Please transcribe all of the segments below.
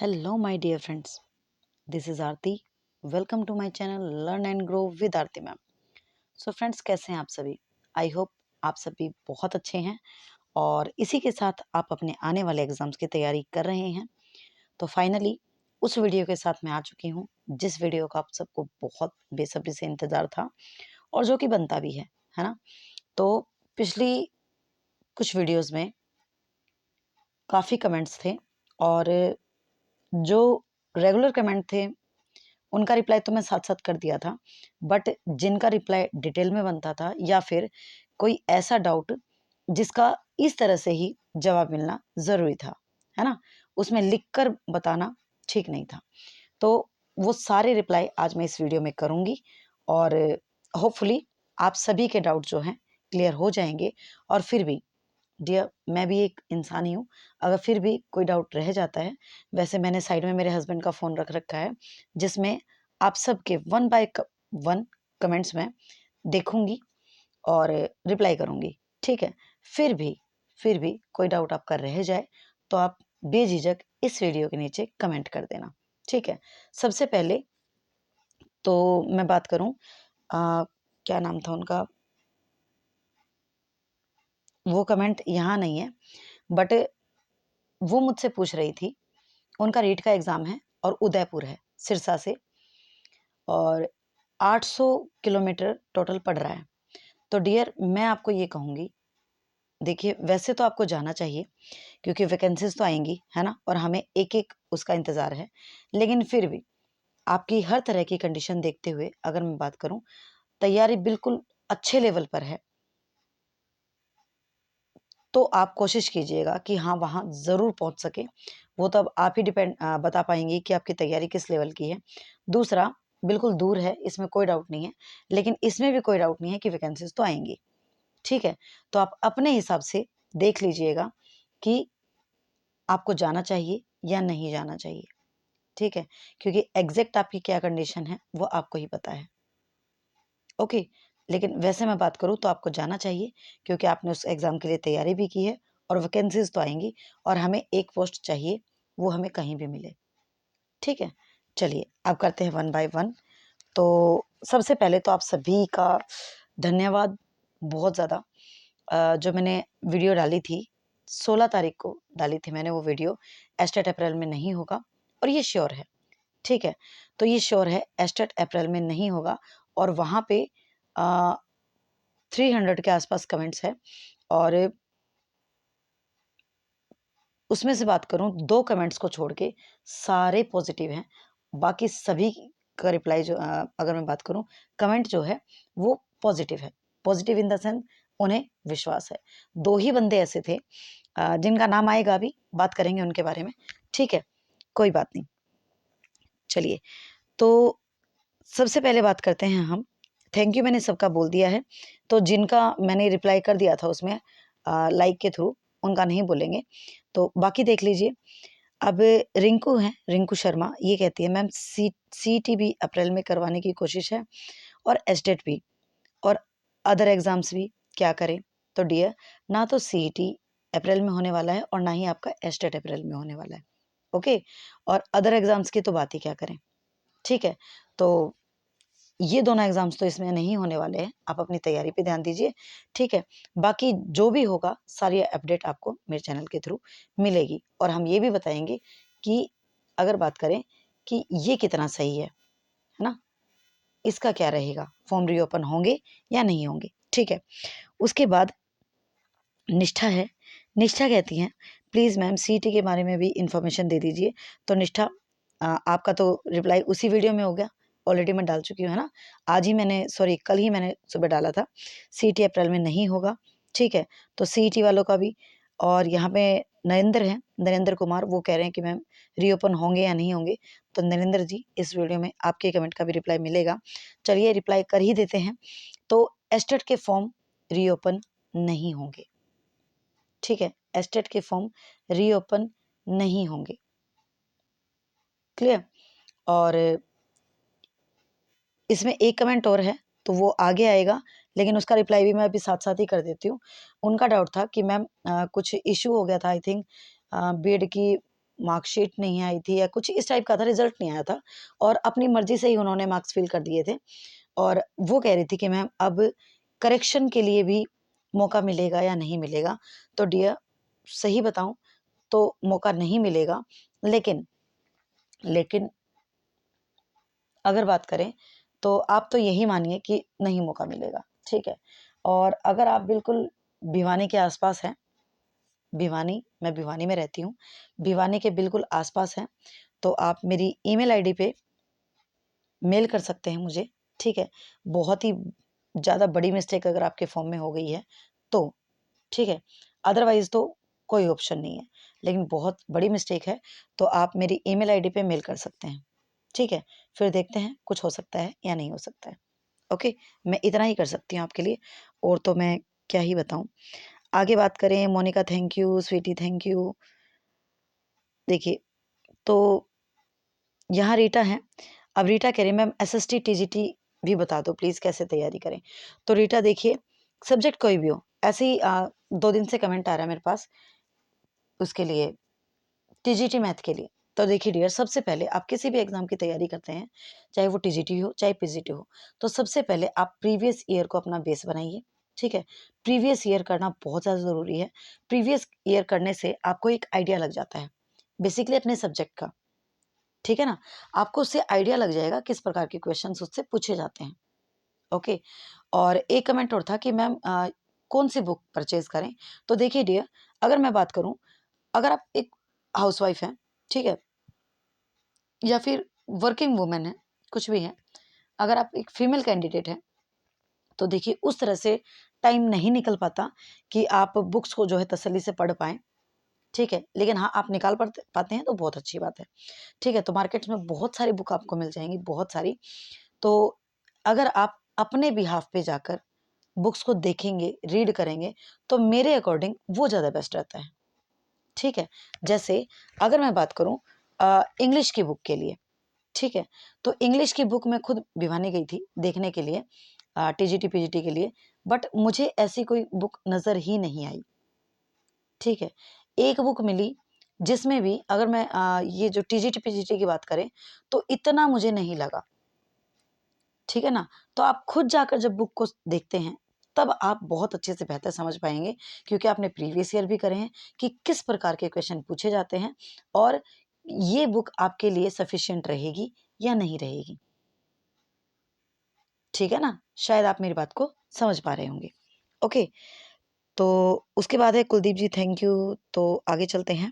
Hello, my dear friends. This is Aarti. Welcome to my channel Learn and Grow with Aarti ma'am. So friends, कैसे हैं आप सभी? I hope आप सभी बहुत अच्छे हैं और इसी के साथ आप अपने आने वाले एग्जाम्स की तैयारी कर रहे हैं. तो फाइनली उस वीडियो के साथ मैं आ चुकी हूँ जिस वीडियो का आप सबको बहुत बेसब्री से इंतज़ार था और जो कि बनता भी है ना. तो पिछली कुछ वीडियोस में काफ़ी कमेंट्स थे और जो रेगुलर कमेंट थे उनका रिप्लाई तो मैं साथ-साथ कर दिया था, बट जिनका रिप्लाई डिटेल में बनता था या फिर कोई ऐसा डाउट जिसका इस तरह से ही जवाब मिलना ज़रूरी था, है ना? उसमें लिख कर बताना ठीक नहीं था। तो वो सारे रिप्लाई आज मैं इस वीडियो में करूँगी और होपफुली आप सभी के डाउट जो हैं क्लियर हो जाएँगे और फिर भी डियर मैं भी एक इंसान ही हूँ, अगर फिर भी कोई डाउट रह जाता है, वैसे मैंने साइड में मेरे हस्बैंड का फ़ोन रख रखा है, जिसमें आप सबके वन बाय वन कमेंट्स मैं देखूँगी और रिप्लाई करूँगी, ठीक है? फिर भी कोई डाउट आपका रह जाए, तो आप बेझिझक इस वीडियो के नीचे कमेंट कर देना, ठीक है? सबसे पहले तो मैं बात करूँ क्या नाम था उनका? वो कमेंट यहाँ नहीं है, बट वो मुझसे पूछ रही थी, उनका रीट का एग्ज़ाम है और उदयपुर है, सिरसा से और 800 किलोमीटर टोटल पड़ रहा है। तो डियर मैं आपको ये कहूँगी, देखिए वैसे तो आपको जाना चाहिए क्योंकि वैकेंसीज़ तो आएँगी, है ना? और हमें एक-एक उसका इंतज़ार है। लेकिन फिर भी आपकी हर तरह की कंडीशन देखते हुए अगर मैं बात करूँ, तैयारी बिल्कुल अच्छे लेवल पर है, तो आप कोशिश कीजिएगा कि हाँ, वहाँ ज़रूर पहुँच सकें। वो तो अब आप ही बता पाएँगी कि आपकी तैयारी किस लेवल की है। दूसरा, बिल्कुल दूर है, इसमें कोई डाउट नहीं है, लेकिन इसमें भी कोई डाउट नहीं है कि वैकेंसीज़ तो आएँगी, ठीक है? तो आप अपने हिसाब से देख लीजिएगा कि आपको जाना चाहिए या नहीं जाना चाहिए, ठीक है? क्योंकि एग्ज़ैक्ट आपकी क्या कंडीशन है, वो आपको ही पता है। ओके, लेकिन वैसे मैं बात करूँ तो आपको जाना चाहिए क्योंकि आपने उस एग्ज़ाम के लिए तैयारी भी की है और वैकेंसीज़ तो आएँगी और हमें एक पोस्ट चाहिए, वो हमें कहीं भी मिले, ठीक है? चलिए, अब करते हैं वन बाय वन। तो सबसे पहले तो आप सभी का धन्यवाद बहुत ज़्यादा। जो मैंने वीडियो डाली थी, 16 तारीख को डाली थी मैंने वो वीडियो, एस्टेट अप्रैल में नहीं होगा और ये श्योर है, ठीक है? तो ये श्योर है एस्टेट अप्रैल में नहीं होगा और वहाँ पे अ, 300 के आसपास कमेंट्स हैं और उसमें से बात करूँ 2 कमेंट्स को छोड़ के सारे पॉज़िटिव हैं। बाकी सभी का रिप्लाई अगर मैं बात करूँ कमेंट जो है वो पॉज़िटिव है। पॉज़िटिव इन द सेंस उन्हें विश्वास है। 2 ही बंदे ऐसे थे जिनका नाम आएगा अभी, बात करेंगे उनके बारे में। ठीक है, कोई बात नहीं। चलिए, तो सबसे पहले बात करते हैं हम, थैंक यू मैंने सबका बोल दिया है, तो जिनका मैंने रिप्लाई कर दिया था उसमें लाइक के थ्रू, उनका नहीं बोलेंगे। तो बाकी देख लीजिए। अब रिंकू हैं, रिंकू शर्मा, ये कहती है मैम सीईटी भी अप्रैल में करवाने की कोशिश है और एसटेट भी और अदर एग्ज़ाम्स भी, क्या करें? तो डियर ना तो सीईटी अप्रैल में होने वाला है और ना ही आपका एसटेट अप्रैल में होने वाला है, ओके? और अदर एग्ज़ाम्स की तो बात ही क्या करें, ठीक है? तो ये दोनों एग्ज़ाम्स तो इसमें नहीं होने वाले हैं, आप अपनी तैयारी पे ध्यान दीजिए, ठीक है? बाकी जो भी होगा सारी अपडेट आपको मेरे चैनल के थ्रू मिलेगी और हम ये भी बताएँगे कि अगर बात करें कि ये कितना सही है ना? इसका क्या रहेगा? फॉर्म रीओपन होंगे या नहीं होंगे, ठीक है? उसके बाद निष्ठा है, निष्ठा कहती हैं, प्लीज़ मैम सीईटी के बारे में भी इन्फॉर्मेशन दे दीजिए। तो निष्ठा आपका तो रिप्लाई उसी वीडियो में हो गया, ऑलरेडी मैं डाल चुकी हूँ, है ना? आज ही मैंने सॉरी कल ही मैंने सुबह डाला था, सीईटी अप्रैल में नहीं होगा, ठीक है? तो सीईटी वालों का भी और यहाँ पे नरेंद्र हैं, नरेंद्र कुमार, वो कह रहे हैं कि मैम रीओपन होंगे या नहीं होंगे? तो नरेंद्र जी, इस वीडियो में आपके कमेंट का भी रिप्लाई मिलेगा। चलिए रिप्लाई कर ही देते हैं। तो एस्टेट के फॉर्म रीओपन नहीं होंगे। ठीक है, एस्टेट के फॉर्म रीओपन नहीं होंगे, क्लियर? और इसमें एक कमेंट और है, तो वो आगे आएगा, लेकिन उसका रिप्लाई भी मैं अभी साथ-साथ ही कर देती हूँ। उनका डाउट था कि मैम कुछ इश्यू हो गया था आई थिंक बीएड की मार्कशीट नहीं आई थी या कुछ इस टाइप का था, रिजल्ट नहीं आया था और अपनी मर्जी से ही उन्होंने मार्क्स फिल कर दिए थे। और वो कह रही थी कि मैम अब करेक्शन के लिए भी मौका मिलेगा या नहीं मिलेगा। तो डियर, सही बताऊं तो मौका नहीं मिलेगा, लेकिन लेकिन अगर बात करें तो आप तो यही मानिए कि नहीं मौका मिलेगा, ठीक है। और अगर आप बिल्कुल भिवानी के आसपास हैं, भिवानी, मैं भिवानी में रहती हूँ, भिवानी के बिल्कुल आसपास हैं, तो आप मेरी ईमेल आईडी पे मेल कर सकते हैं मुझे, ठीक है। बहुत ही ज़्यादा बड़ी मिस्टेक अगर आपके फॉर्म में हो गई है तो, ठीक है। अदरवाइज तो कोई ऑप्शन नहीं है, लेकिन बहुत बड़ी मिस्टेक है तो आप मेरी ईमेल आईडी पे मेल कर सकते हैं, ठीक है। फिर देखते हैं कुछ हो सकता है या नहीं हो सकता है। ओके, मैं इतना ही कर सकती हूँ आपके लिए, और तो मैं क्या ही बताऊँ। आगे बात करें, Monica thank you, sweetie thank you. देखिए, तो यहाँ रीटा है। अब रीटा कह रही मैम एसएसटी टीजीटी भी बता दो प्लीज़, कैसे तैयारी करें। तो रीटा देखिए, सब्जेक्ट कोई भी हो, ऐसे ही 2 दिन से कमेंट आ रहा है मेरे पास उसके लिए, टीजीटी मैथ के लिए। तो देखिए डियर, सबसे पहले आप किसी भी एग्जाम की तैयारी करते हैं, चाहे वो टीजीटी हो चाहे पीजीटी हो, तो सबसे पहले आप प्रीवियस ईयर को अपना बेस बनाइए, ठीक है। प्रीवियस ईयर करना बहुत ज़्यादा ज़रूरी है। प्रीवियस ईयर करने से आपको एक आइडिया लग जाता है बेसिकली अपने सब्जेक्ट का, ठीक है ना। आपको उससे आइडिया लग जाएगा किस प्रकार के क्वेश्चन उससे पूछे जाते हैं। ओके। और एक कमेंट और था कि मैम कौन सी बुक परचेज करें। तो देखिए डियर, अगर मैं बात करूं, अगर आप एक हाउसवाइफ हैं, ठीक है, या फिर वर्किंग वुमेन है, कुछ भी है, अगर आप एक फीमेल कैंडिडेट हैं, तो देखिए उस तरह से टाइम नहीं निकल पाता कि आप बुक्स को जो है तसल्ली से पढ़ पाएँ, ठीक है। लेकिन हाँ, आप निकाल पाते हैं तो बहुत अच्छी बात है, ठीक है। तो मार्केट्स में बहुत सारी बुक आपको मिल जाएंगी, बहुत सारी। तो अगर आप अपने बिहाफ पे जाकर बुक्स को देखेंगे, रीड करेंगे, तो मेरे अकॉर्डिंग वो ज़्यादा बेस्ट रहता है, ठीक है। जैसे अगर मैं बात करूं इंग्लिश की बुक के लिए, ठीक है, तो इंग्लिश की बुक मैं खुद भिवानी गई थी देखने के लिए, टीजीटी पीजीटी के लिए, बट मुझे ऐसी कोई बुक नज़र ही नहीं आई, ठीक है। एक बुक मिली जिसमें भी अगर मैं ये जो टीजीटी पीजीटी की बात करें तो इतना मुझे नहीं लगा, ठीक है ना। तो आप खुद जाकर जब बुक को देखते हैं तब आप बहुत अच्छे से बेहतर समझ पाएंगे, क्योंकि आपने प्रीवियस ईयर भी करे हैं कि किस प्रकार के क्वेश्चन पूछे जाते हैं, और ये बुक आपके लिए सफिशिएंट रहेगी या नहीं रहेगी, ठीक है ना। शायद आप मेरी बात को समझ पा रहे होंगे। ओके, तो उसके बाद है कुलदीप जी थैंक यू। तो आगे चलते हैं।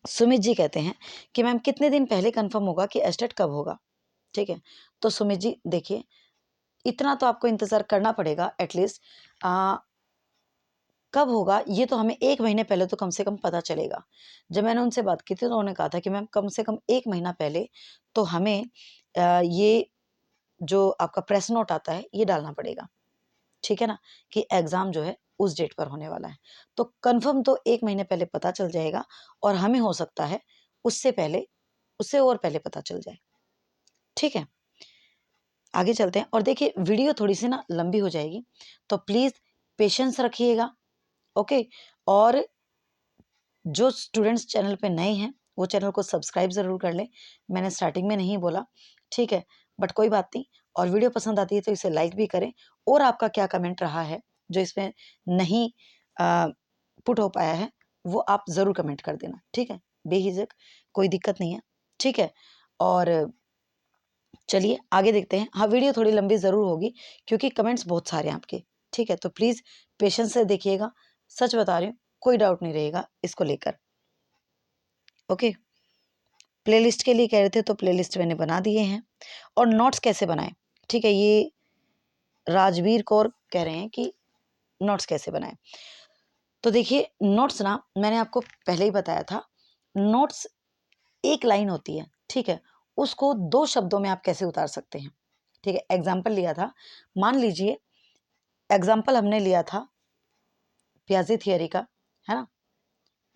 सुमित जी कहते हैं कि मैम कितने दिन पहले कंफर्म होगा कि एस्टेट कब होगा, ठीक है। तो सुमित जी देखिए, इतना तो आपको इंतज़ार करना पड़ेगा एटलीस्ट। कब होगा ये तो हमें 1 महीने पहले तो कम से कम पता चलेगा। जब मैंने उनसे बात की थी तो उन्होंने कहा था कि मैम कम से कम 1 महीना पहले तो हमें ये जो आपका प्रेस नोट आता है ये डालना पड़ेगा, ठीक है ना, कि एग्ज़ाम जो है उस डेट पर होने वाला है। तो कन्फर्म तो 1 महीने पहले पता चल जाएगा, और हमें हो सकता है उससे पहले, उससे और पहले पता चल जाए, ठीक है। आगे चलते हैं, और देखिए वीडियो थोड़ी सी ना लंबी हो जाएगी, तो प्लीज़ पेशेंस रखिएगा, ओके। और जो स्टूडेंट्स चैनल पे नए हैं वो चैनल को सब्सक्राइब ज़रूर कर लें। मैंने स्टार्टिंग में नहीं बोला, ठीक है, बट कोई बात नहीं। और वीडियो पसंद आती है तो इसे लाइक भी करें, और आपका क्या कमेंट रहा है जो इसमें नहीं पुट हो पाया है वो आप ज़रूर कमेंट कर देना, ठीक है, बेहिजक, कोई दिक्कत नहीं है, ठीक है। और चलिए आगे देखते हैं। हाँ, वीडियो थोड़ी लंबी ज़रूर होगी क्योंकि कमेंट्स बहुत सारे हैं आपके, ठीक है। तो प्लीज़ पेशेंस से देखिएगा, सच बता रही हूँ, कोई डाउट नहीं रहेगा इसको लेकर, ओके। प्लेलिस्ट के लिए कह रहे थे तो प्लेलिस्ट मैंने बना दिए हैं। और नोट्स कैसे बनाएं, ठीक है, ये राजवीर कौर कह रहे हैं कि नोट्स कैसे बनाएं। तो देखिए नोट्स ना मैंने आपको पहले ही बताया था, नोट्स एक लाइन होती है, ठीक है, उसको 2 शब्दों में आप कैसे उतार सकते हैं, ठीक है। एग्जाम्पल लिया था, मान लीजिए एग्जाम्पल हमने लिया था प्याजी थियरी का, है ना,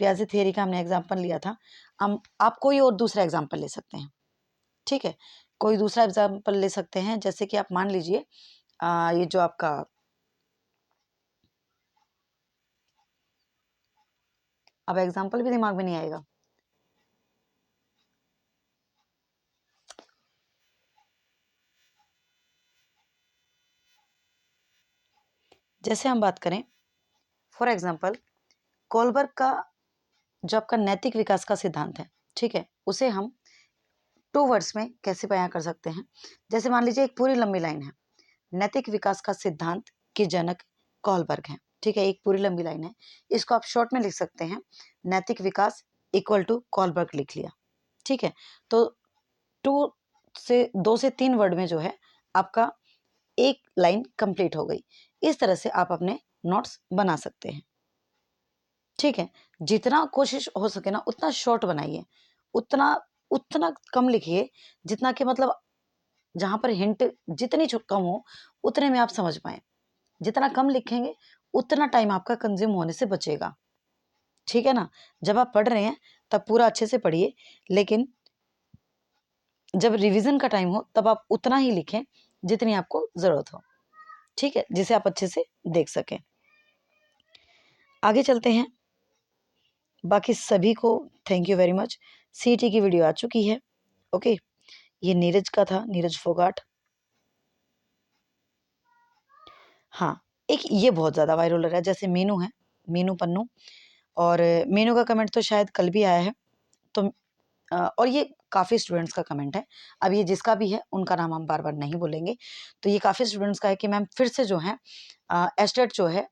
प्याजी थियरी का हमने एग्जाम्पल लिया था। हम आप कोई और दूसरा एग्जाम्पल ले सकते हैं, ठीक है, कोई दूसरा एग्जाम्पल ले सकते हैं। जैसे कि आप मान लीजिए ये जो आपका अब एग्जाम्पल भी दिमाग में नहीं आएगा। जैसे हम बात करें फॉर एग्जाम्पल कोलबर्ग का जो आपका नैतिक विकास का सिद्धांत है, ठीक है, उसे हम 2 वर्ड्स में कैसे बयां कर सकते हैं। जैसे मान लीजिए एक पूरी लंबी लाइन है, नैतिक विकास का सिद्धांत के जनक कोलबर्ग हैं, ठीक है, एक पूरी लंबी लाइन है, इसको आप शॉर्ट में लिख सकते हैं, नैतिक विकास इक्वल टू कोलबर्ग लिख लिया, ठीक है। तो 2 से 3 वर्ड में जो है आपका एक लाइन कंप्लीट हो गई। इस तरह से आप अपने नोट्स बना सकते हैं, ठीक है। जितना कोशिश हो सके ना उतना शॉर्ट बनाइए, उतना उतना कम लिखिए जितना कि मतलब जहां पर हिंट जितनी कम हो उतने में आप समझ पाए। जितना कम लिखेंगे उतना टाइम आपका कंज्यूम होने से बचेगा, ठीक है ना। जब आप पढ़ रहे हैं तब पूरा अच्छे से पढ़िए, लेकिन जब रिवीजन का टाइम हो तब आप उतना ही लिखें जितनी आपको जरूरत हो, ठीक है, जिसे आप अच्छे से देख सकें। आगे चलते हैं। बाकी सभी को थैंक यू वेरी मच। सीटी की वीडियो आ चुकी है, ओके। ये नीरज का था, नीरज फोगाट। हाँ, एक ये बहुत ज़्यादा वायरल हो रहा है, जैसे मीनू है, मीनू पन्नू, और मीनू का कमेंट तो शायद कल भी आया है, तो और ये काफ़ी स्टूडेंट्स का कमेंट है। अब ये जिसका भी है उनका नाम हम बार बार नहीं बोलेंगे। तो ये काफ़ी स्टूडेंट्स का है कि मैम फिर से जो है एस्टेट जो है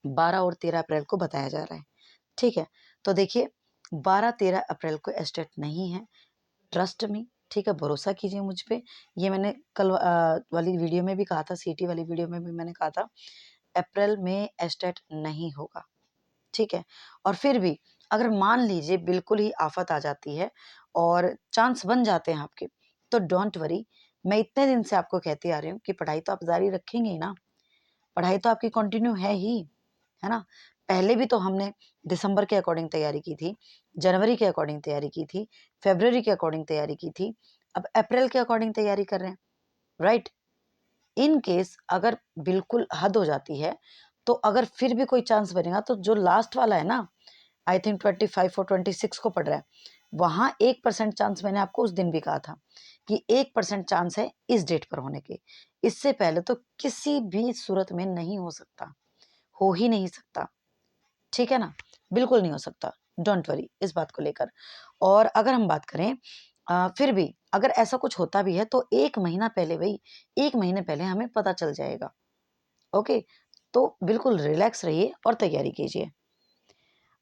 12 और 13 अप्रैल को बताया जा रहा है, ठीक है। तो देखिए 12-13 अप्रैल को एस्टेट नहीं है, ट्रस्ट मी, ठीक है, भरोसा कीजिए मुझ पे। ये मैंने कल वाली वीडियो में भी कहा था, सीटी वाली वीडियो में भी मैंने कहा था, अप्रैल में एस्टेट नहीं होगा, ठीक है। और फिर भी अगर मान लीजिए बिल्कुल ही आफत आ जाती है और चांस बन जाते हैं आपके, तो डोंट वरी, मैं इतने दिन से आपको कहती आ रही हूँ कि पढ़ाई तो आप जारी रखेंगे ही ना, पढ़ाई तो आपकी कंटिन्यू है ना। पहले भी तो हमने दिसंबर के अकॉर्डिंग तैयारी की थी, जनवरी के अकॉर्डिंग तैयारी की थी, फरवरी के अकॉर्डिंग तैयारी की थी, अब अप्रैल के अकॉर्डिंग तैयारी कर रहे हैं, राइट। इन केस अगर बिल्कुल हद हो जाती है, तो अगर फिर भी कोई चांस बनेगा, तो जो लास्ट वाला है ना, आई थिंक 25 और 26 को पड़ रहा है, वहां 1% चांस, मैंने आपको उस दिन भी कहा था कि 1% चांस है इस डेट पर होने के। इससे पहले तो किसी भी सूरत में नहीं हो सकता, हो ही नहीं सकता, ठीक है ना, बिल्कुल नहीं हो सकता। डोंट वरी इस बात को लेकर। और अगर हम बात करें फिर भी अगर ऐसा कुछ होता भी है तो 1 महीना पहले, भाई 1 महीने पहले हमें पता चल जाएगा, ओके। तो बिल्कुल रिलैक्स रहिए और तैयारी कीजिए।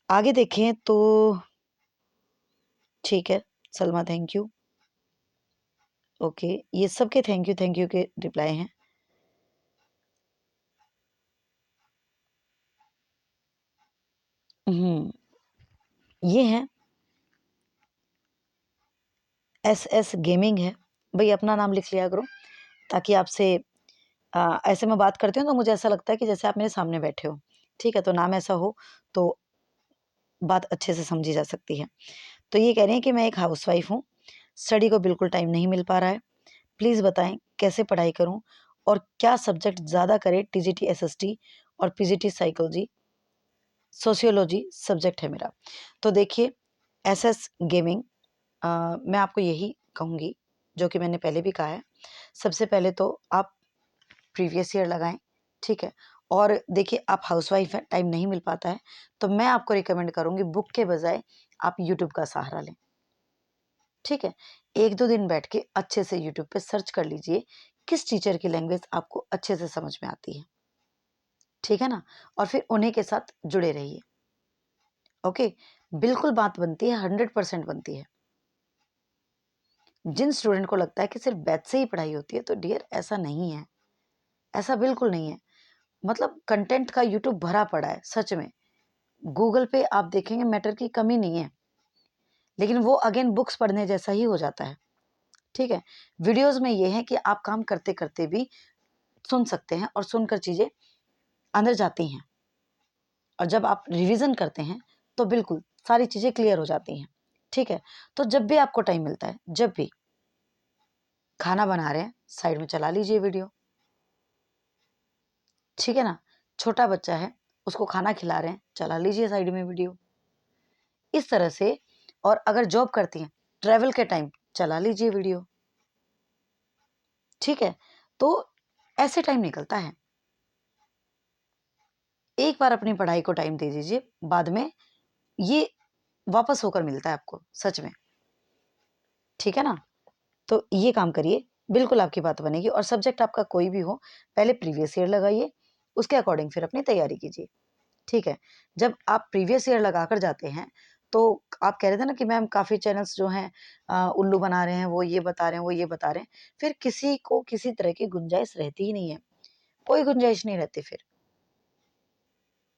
आगे देखें तो ठीक है, सलमा थैंक यू, ओके, ये सबके थैंक यू के रिप्लाई हैं। ये है एस गेमिंग है, भाई अपना नाम लिख लिया करो, ताकि आपसे ऐसे में बात करती हूँ तो मुझे ऐसा लगता है कि जैसे आप मेरे सामने बैठे हो, ठीक है, तो नाम ऐसा हो तो बात अच्छे से समझी जा सकती है। तो ये कह रहे हैं कि मैं एक हाउसवाइफ हूँ, स्टडी को बिल्कुल टाइम नहीं मिल पा रहा है, प्लीज़ बताएं कैसे पढ़ाई करूं और क्या सब्जेक्ट ज़्यादा करें, टीजीटी एसएसटी और पीजीटी साइकोलॉजी सोशियोलॉजी सब्जेक्ट है मेरा। तो देखिए एसएस गेमिंग, मैं आपको यही कहूँगी जो कि मैंने पहले भी कहा है, सबसे पहले तो आप प्रीवियस ईयर लगाएं, ठीक है। और देखिए आप हाउसवाइफ हैं, टाइम नहीं मिल पाता है, तो मैं आपको रिकमेंड करूँगी बुक के बजाय आप यूट्यूब का सहारा लें, ठीक है। 1-2 दिन बैठ के अच्छे से यूट्यूब पे सर्च कर लीजिए किस टीचर की लैंग्वेज आपको अच्छे से समझ में आती है, ठीक है ना, और फिर उन्हीं के साथ जुड़े रहिए, ओके। बिल्कुल बात बनती है, 100% बनती है। जिन स्टूडेंट को लगता है कि सिर्फ बैच से ही पढ़ाई होती है, तो डियर ऐसा नहीं है, ऐसा बिल्कुल नहीं है। मतलब कंटेंट का यूट्यूब भरा पड़ा है, सच में गूगल पे आप देखेंगे मैटर की कमी नहीं है, लेकिन वो अगेन बुक्स पढ़ने जैसा ही हो जाता है, ठीक है। वीडियोस में ये है कि आप काम करते करते भी सुन सकते हैं और सुनकर चीजें अंदर जाती हैं, और जब आप रिवीजन करते हैं तो बिल्कुल सारी चीजें क्लियर हो जाती हैं, ठीक है। तो जब भी आपको टाइम मिलता है, जब भी खाना बना रहे हैं साइड में चला लीजिए वीडियो, ठीक है ना, छोटा बच्चा है उसको खाना खिला रहे हैं, चला लीजिए साइड में वीडियो, इस तरह से। और अगर जॉब करती हैं, ट्रैवल के टाइम चला लीजिए वीडियो, ठीक है। तो ऐसे टाइम निकलता है। एक बार अपनी पढ़ाई को टाइम दे दीजिए, बाद में ये वापस होकर मिलता है आपको, सच में, ठीक है ना। तो ये काम करिए, बिल्कुल आपकी बात बनेगी। और सब्जेक्ट आपका कोई भी हो, पहले प्रीवियस ईयर लगाइए, उसके अकॉर्डिंग फिर अपनी तैयारी कीजिए, ठीक है। जब आप प्रीवियस ईयर लगाकर जाते हैं, तो आप कह रहे थे ना कि मैम काफ़ी चैनल्स जो हैं उल्लू बना रहे हैं, वो ये बता रहे हैं, वो ये बता रहे हैं, फिर किसी को किसी तरह की गुंजाइश रहती ही नहीं है, कोई गुंजाइश नहीं रहती फिर।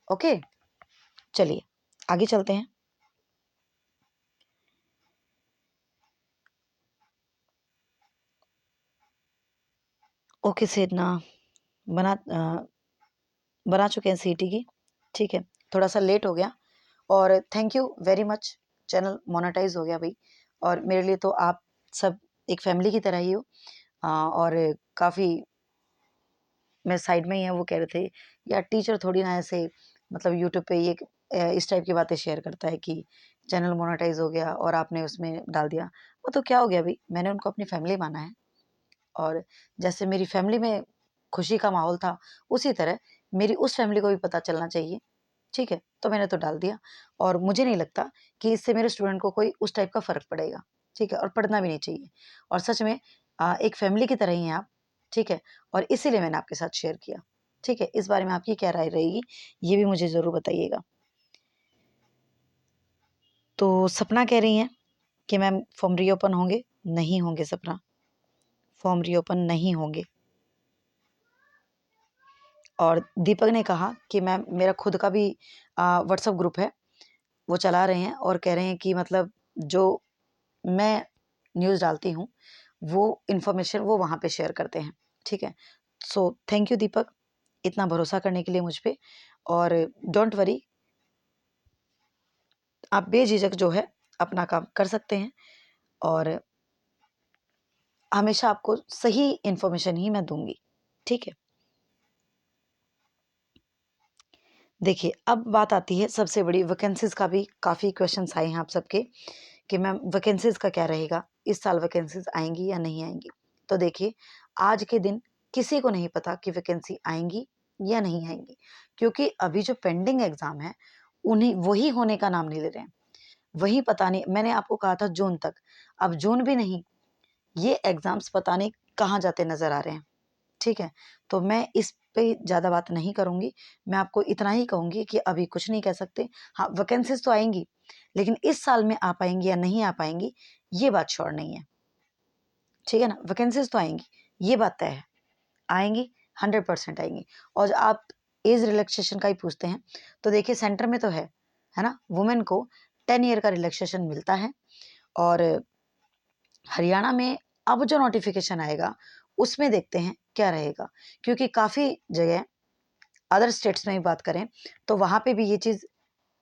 ओके, चलिए आगे चलते हैं। ओके सेना बना चुके हैं सीटी की, ठीक है। थोड़ा सा लेट हो गया, और thank you very much, channel monetise हो गया भाई। और मेरे लिए तो आप सब एक फैमिली की तरह ही हो। और काफ़ी, मैं साइड में ही है, वो कह रहे थे यार टीचर थोड़ी ना ऐसे मतलब यूट्यूब पे ये इस टाइप की बातें शेयर करता है कि चैनल मोनेटाइज हो गया और आपने उसमें डाल दिया। वो तो क्या हो गया भाई, मैंने उनको अपनी फैमिली माना है, और जैसे मेरी फैमिली में खुशी का माहौल था, उसी तरह मेरी उस फैमिली को भी पता चलना चाहिए, ठीक है। तो मैंने तो डाल दिया, और मुझे नहीं लगता कि इससे मेरे स्टूडेंट को कोई उस टाइप का फ़र्क पड़ेगा, ठीक है। और पढ़ना भी नहीं चाहिए, और सच में एक फैमिली की तरह ही हैं आप, ठीक है। और इसीलिए मैंने आपके साथ शेयर किया, ठीक है। इस बारे में आपकी क्या राय रहेगी, ये भी मुझे ज़रूर बताइएगा। तो सपना कह रही हैं कि मैम फॉर्म रीओपन होंगे, नहीं होंगे सपना, फॉर्म रीओपन नहीं होंगे। और दीपक ने कहा कि मैम मेरा खुद का भी व्हाट्सएप ग्रुप है, वो चला रहे हैं, और कह रहे हैं कि मतलब जो मैं न्यूज़ डालती हूँ, वो इन्फॉर्मेशन वो वहाँ पे शेयर करते हैं, ठीक है। सो थैंक यू दीपक, इतना भरोसा करने के लिए मुझ पे। और डोंट वरी, आप बेझिझक जो है अपना काम कर सकते हैं, और हमेशा आपको सही इन्फॉर्मेशन ही मैं दूंगी, ठीक है। देखिए, अब बात आती है सबसे बड़ी, वैकेंसीज़ का भी काफ़ी क्वेश्चंस आए हैं आप सबके कि मैम वैकेंसीज़ का क्या रहेगा, इस साल वैकेंसीज़ आएँगी या नहीं आएँगी। तो देखिए, आज के दिन किसी को नहीं पता कि वैकेंसी आएँगी या नहीं आएँगी, क्योंकि अभी जो पेंडिंग एग्ज़ाम है, उन्हीं वही होने का नाम नहीं ले रहे हैं। वही पता नहीं, मैंने आपको कहा था जून तक, अब जून भी नहीं, ये एग्ज़ाम्स पता नहीं कहाँ जाते नज़र आ रहे हैं, ठीक है। तो मैं इस पे ज़्यादा बात नहीं करूँगी, मैं आपको इतना ही कहूँगी कि अभी कुछ नहीं कह सकते। हाँ, वैकेंसीज़ तो आएँगी, लेकिन इस साल में आ पाएँगी या नहीं आ पाएँगी, ये बात श्योर नहीं है, ठीक है ना। वैकेंसीज़ तो आएँगी, ये बात तय है, आएँगी, 100% आएँगी। और आप एज रिलैक्सेशन का ही पूछते हैं, तो देखिए सेंटर में तो है ना, वुमेन को 10 ईयर का रिलैक्सेशन मिलता है। और हरियाणा में अब जो नोटिफिकेशन आएगा, उसमें देखते हैं क्या रहेगा, क्योंकि काफ़ी जगह अदर स्टेट्स में भी बात करें, तो वहाँ पे भी ये चीज़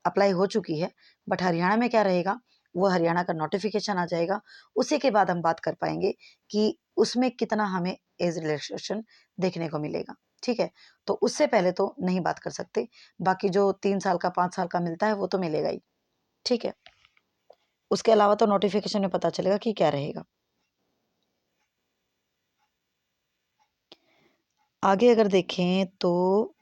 अप्लाई हो चुकी है। बट हरियाणा में क्या रहेगा, वो हरियाणा का नोटिफिकेशन आ जाएगा, उसी के बाद हम बात कर पाएँगे कि उसमें कितना हमें एज रिलैक्सेशन देखने को मिलेगा, ठीक है। तो उससे पहले तो नहीं बात कर सकते, बाकी जो 3 साल का, 5 साल का मिलता है, वो तो मिलेगा ही, ठीक है। उसके अलावा तो नोटिफिकेशन में पता चलेगा कि क्या रहेगा। आगे अगर देखें तो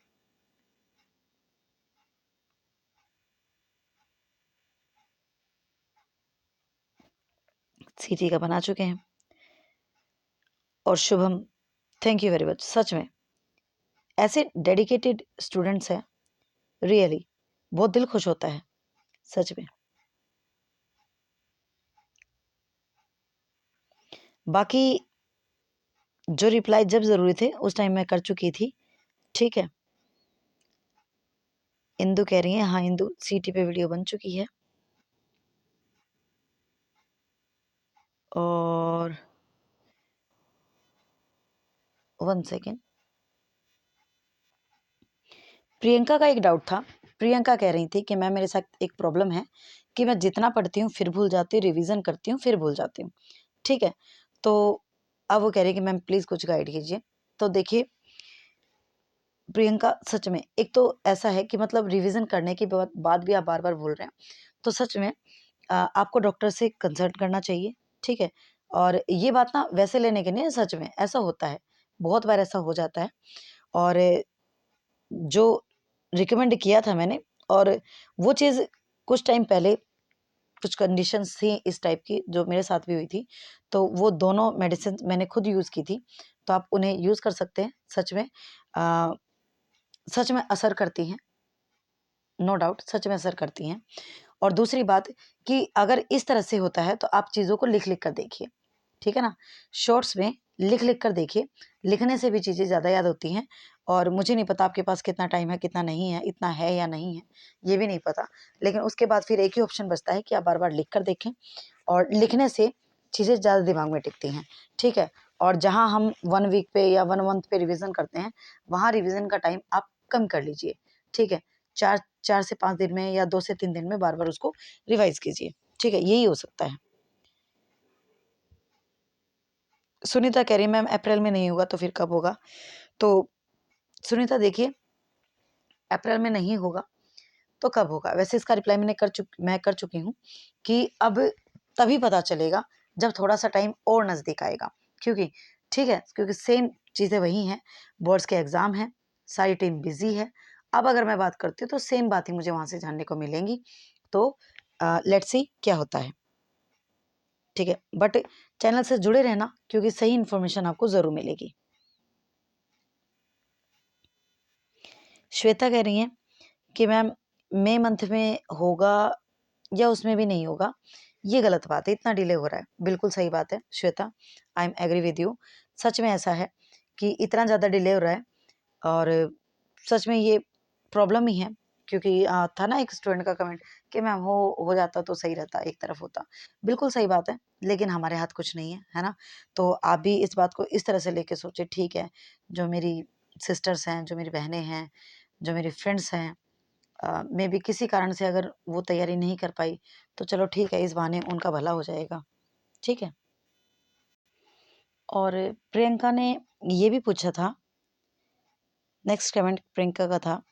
सीटी का बना चुके हैं। और Shubham, thank you very much, सच में ऐसे डेडिकेटेड स्टूडेंट्स हैं, रियली बहुत दिल खुश होता है, सच में। बाकी जो रिप्लाई जब ज़रूरी थे उस टाइम मैं कर चुकी थी, ठीक है। इंदु कह रही है, हाँ इंदु, सीटी पे वीडियो बन चुकी है। और 1 सेकेंड, प्रियंका का एक डाउट था। प्रियंका कह रही थी कि मैम मेरे साथ एक प्रॉब्लम है कि मैं जितना पढ़ती हूँ फिर भूल जाती हूँ, रिवीजन करती हूँ फिर भूल जाती हूँ, ठीक है। तो अब वो कह रही है कि मैम प्लीज़ कुछ गाइड कीजिए। तो देखिए प्रियंका, सच में एक तो ऐसा है कि मतलब रिवीजन करने के बाद भी आप बार बार भूल रहे हैं, तो सच में आपको डॉक्टर से कंसल्ट करना चाहिए, ठीक है। और ये बात ना वैसे लेने के नहीं है, सच में ऐसा होता है, बहुत बार ऐसा हो जाता है। और जो रिकमेंड किया था मैंने, और वो चीज़ कुछ टाइम पहले कुछ कंडीशंस थी इस टाइप की जो मेरे साथ भी हुई थी, तो वो दोनों मेडिसिन मैंने खुद यूज़ की थी, तो आप उन्हें यूज़ कर सकते हैं। सच में असर करती हैं, नो डाउट सच में असर करती हैं। और दूसरी बात कि अगर इस तरह से होता है तो आप चीज़ों को लिख लिख कर देखिए, ठीक है ना। शॉर्ट्स में लिख लिख कर देखिए, लिखने से भी चीज़ें ज़्यादा याद होती हैं। और मुझे नहीं पता आपके पास कितना टाइम है, कितना नहीं है, इतना है या नहीं है, ये भी नहीं पता। लेकिन उसके बाद फिर एक ही ऑप्शन बचता है कि आप बार बार लिख कर देखें, और लिखने से चीज़ें ज़्यादा दिमाग में टिकती हैं, ठीक है। और जहाँ हम 1 वीक पे या 1 मंथ पे रिवीजन करते हैं, वहाँ रिवीजन का टाइम आप कम कर लीजिए, ठीक है। 4 से 5 दिन में या 2 से 3 दिन में बार बार उसको रिवाइज कीजिए, ठीक है। यही हो सकता है। सुनीता कह रही है मैम अप्रैल में नहीं होगा तो फिर कब होगा? तो सुनीता देखिए, अप्रैल में नहीं होगा तो कब होगा? वैसे इसका रिप्लाई मैं कर चुकी हूँ कि अब तभी पता चलेगा जब थोड़ा-सा टाइम और नज़दीक आएगा। क्योंकि ठीक है, क्योंकि सेम चीज़ें वही हैं, बोर्ड्स के एग्ज़ाम हैं, सारी टीम बिज़ी है। अब अगर मैं बात करती हूँ तो सेम बात ही मुझे वहाँ से जानने को मिलेंगी। तो लेट्स सी क्या होता है, ठीक है। बट चैनल से जुड़े रहना, क्योंकि सही इन्फॉर्मेशन आपको ज़रूर मिलेगी। श्वेता कह रही हैं कि मैम मई मंथ में होगा या उसमें भी नहीं होगा, ये गलत बात है, इतना डिले हो रहा है। बिल्कुल सही बात है Shweta, I am agree with you. सच में ऐसा है कि इतना ज़्यादा डिले हो रहा है, और सच में ये प्रॉब्लम ही है। क्योंकि था ना एक स्टूडेंट का कमेंट कि मैम हो जाता तो सही रहता, एक तरफ होता। बिल्कुल सही बात है, लेकिन हमारे हाथ कुछ नहीं है ना। तो आप भी इस बात को इस तरह से लेके सोचे, ठीक है, जो मेरी सिस्टर्स हैं, जो मेरी बहनें हैं, जो मेरी फ्रेंड्स हैं, मे बी किसी कारण से अगर वो तैयारी नहीं कर पाई, तो चलो ठीक है, इस बहाने उनका भला हो जाएगा, ठीक है। और प्रियंका ने ये भी पूछा था, नेक्स्ट कमेंट प्रियंका का था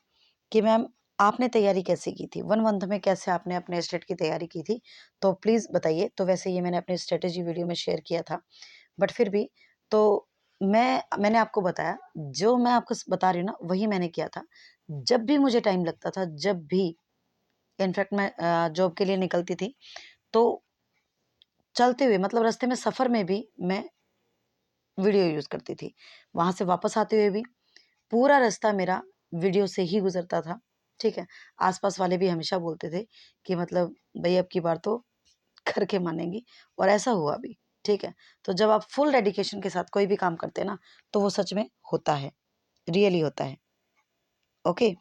कि मैम आपने तैयारी कैसे की थी? 1 मंथ में कैसे आपने अपने स्टेट की तैयारी की थी? तो प्लीज़ बताइए। तो वैसे ये मैंने अपनी स्ट्रैटेजी वीडियो में शेयर किया था, बट फिर भी तो मैंने आपको बताया, जो मैं आपको बता रही हूँ ना, वही मैंने किया था। जब भी मुझे टाइम लगता था, जब भी इनफैक्ट मैं जॉब के लिए निकलती थी, तो चलते हुए मतलब रास्ते में सफ़र में भी मैं वीडियो यूज़ करती थी। वहाँ से वापस आते हुए भी पूरा रास्ता मेरा वीडियो से ही गुज़रता था, ठीक है। आस-पास वाले भी हमेशा बोलते थे कि मतलब भई अब की बार तो करके मानेंगी, और ऐसा हुआ भी, ठीक है। तो जब आप फुल डेडिकेशन के साथ कोई भी काम करते हैं ना, तो वो सच में होता है, रियली होता है, ओके।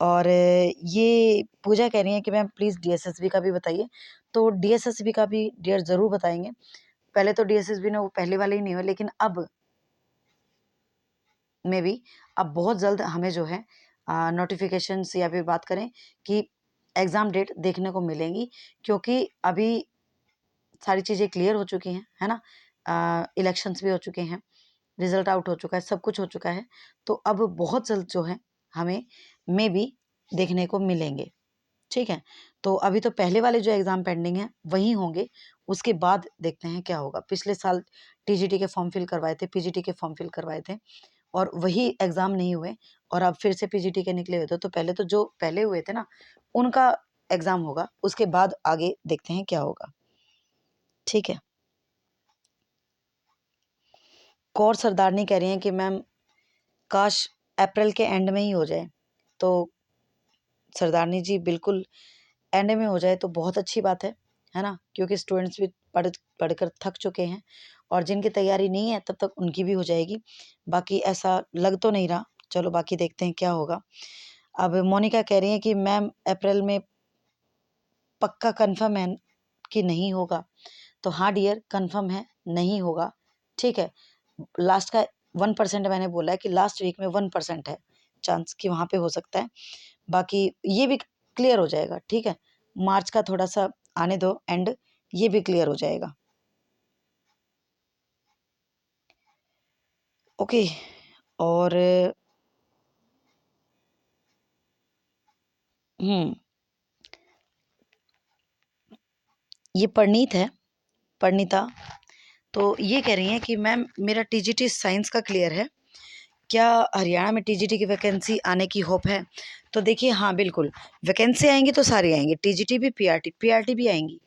और ये पूजा कह रही हैं कि मैम प्लीज़ डीएसएसबी का भी बताइए। तो डीएसएसबी का भी डियर ज़रूर बताएँगे। पहले तो डीएसएसबी ना वो पहले वाले ही नहीं हुए, लेकिन अब में भी अब बहुत जल्द हमें जो है नोटिफिकेशंस या फिर बात करें कि एग्ज़ाम डेट देखने को मिलेंगी, क्योंकि अभी सारी चीज़ें क्लियर हो चुकी हैं, है ना। इलेक्शंस भी हो चुके हैं, रिज़ल्ट आउट हो चुका है, सब कुछ हो चुका है। तो अब बहुत जल्द जो है हमें मे बी देखने को मिलेंगे, ठीक है। तो अभी तो पहले वाले जो एग्ज़ाम पेंडिंग हैं वही होंगे, उसके बाद देखते हैं क्या होगा। पिछले साल टीजीटी के फॉर्म फिल करवाए थे, पीजीटी के फॉर्म फिल करवाए थे, और वही एग्ज़ाम नहीं हुए, और अब फिर से पीजीटी के निकले हुए थे। तो पहले तो जो पहले हुए थे ना, उनका एग्ज़ाम होगा, उसके बाद आगे देखते हैं क्या होगा, ठीक है। कौर सरदारनी कह रही हैं कि मैम काश अप्रैल के एंड में ही हो जाए। तो सरदारनी जी बिल्कुल एंड में हो जाए तो बहुत अच्छी बात है ना? क्योंकि स्टूडेंट्स भी पढ़कर थक चुके हैं, और जिनकी तैयारी नहीं है तब तक उनकी भी हो जाएगी। बाकी ऐसा लग तो नहीं रहा, चलो बाकी देखते हैं क्या होगा। अब मोनिका कह रही हैं कि मैम अप्रैल में पक्का कन्फर्म है कि नहीं होगा? तो हाँ डियर, कन्फर्म है, नहीं होगा, ठीक है। लास्ट का 1% मैंने बोला है कि लास्ट वीक में 1% है चांस कि वहाँ पे हो सकता है। बाकी ये भी क्लियर हो जाएगा, ठीक है। मार्च का थोड़ा-सा आने दो एंड, ये भी क्लियर हो जाएगा। ओके। और हुँ, ये परिणीत है, परिणीता। तो ये कह रही हैं कि मैम मेरा टीजीटी साइंस का क्लियर है, क्या हरियाणा में टीजीटी की वैकेंसी आने की होप है? तो देखिए हाँ बिल्कुल, वैकेंसी आएंगी तो सारी आएंगी, टीजीटी भी, पीआरटी भी आएंगी,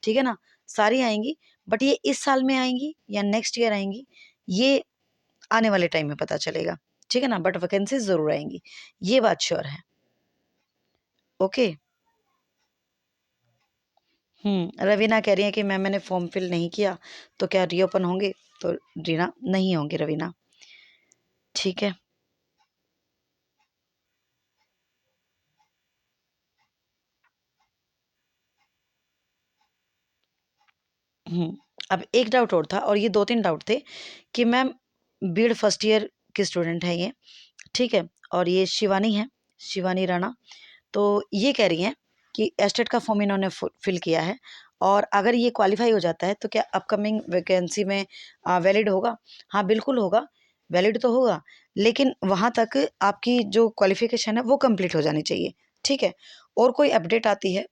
ठीक है ना, सारी आएंगी। बट ये इस साल में आएंगी या नेक्स्ट ईयर आएंगी, ये आने वाले टाइम में पता चलेगा, ठीक है ना। बट वैकेंसी ज़रूर आएंगी, ये बात श्योर है। ओके। रवीना कह रही है कि मैंने फॉर्म फिल नहीं किया, तो क्या रीओपन होंगे? तो रीना नहीं होंगे रवीना, ठीक है। अब एक डाउट और था, और ये 2-3 डाउट थे कि मैम बीएड फर्स्ट ईयर की स्टूडेंट है ये, ठीक है, और ये शिवानी है, शिवानी राणा। तो ये कह रही हैं कि एस्टेट का फॉर्म इन्होंने फिल किया है, और अगर ये क्वालिफाई हो जाता है तो क्या अपकमिंग वैकेंसी में वैलिड होगा? हाँ बिल्कुल होगा, वैलिड तो होगा, लेकिन वहाँ तक आपकी जो क्वालिफिकेशन है वो कंप्लीट हो जानी चाहिए, ठीक है। और कोई अपडेट आती है